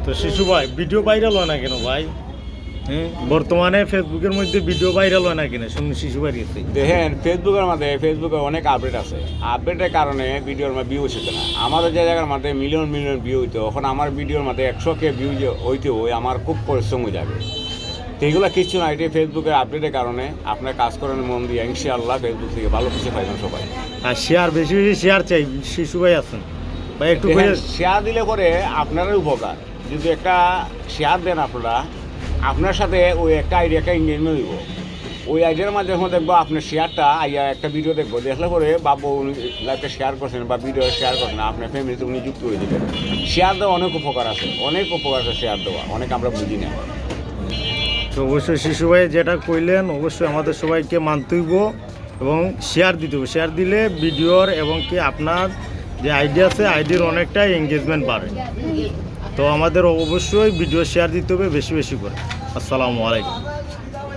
তো শিশু ভাই ভিডিও ভাইরাল হয় না কেন ভাই? হ্যাঁ, বর্তমানে ফেসবুকের মধ্যে ভিডিও ভাইরাল হয় না কেন শুনুন শিশু ভাই গেছে। দেখেন ফেসবুকে অনেক আপডেট আছে। আপডেটের কারণে ভিডিওর মধ্যে ভিউ হচ্ছে না। আমাদের যে জায়গার মধ্যে মিলিয়ন মিলিয়ন ভিউ হইতো, এখন আমার ভিডিওর মধ্যে 100K ভিউ হইতে ওই আমার খুব পরিশ্রম হয়ে যাবে। তো এগুলো কিছু না, এটি ফেসবুকের আপডেটের কারণে আপনার কাজ করেন মন দিয়ে, ইনশাআল্লাহ ফেসবুক থেকে ভালো কিছু পাইবেন সবাই। আর শেয়ার বেশি বেশি শেয়ার চাই শিশু ভাই আছেন ভাই একটু করে। শেয়ার দিলে পরে আপনারই উপকার। যদি একটা শেয়ার দেন আপনারা, আপনার সাথে ওই একটা আইডিয়াটা এঙ্গেজমেন্ট হইব। ওই আইডিয়ার মাধ্যমে দেখবো আপনার শেয়ারটা আইয়া একটা ভিডিও দেখবো, দেখলে পরে বাবু উনি লাইভটা শেয়ার করছেন বা ভিডিও শেয়ার করছেন, আপনার ফ্যামিলিতে উনি যুক্ত হয়ে দেবেন। শেয়ার দেওয়া অনেক উপকার আছে, শেয়ার দেওয়া অনেক আমরা বুঝি না। তো অবশ্যই শিশু ভাই যেটা কইলেন অবশ্যই আমাদের সবাইকে মানতে হইব এবং শেয়ার দিতে হবে। শেয়ার দিলে ভিডিওর এবং কি আপনার যে আইডিয়া আছে আইডির অনেকটাই এঙ্গেজমেন্ট বাড়ে। তো আমাদের অবশ্যই ভিডিও শেয়ার দিতে হবে বেশি বেশি করে। আসসালামু আলাইকুম।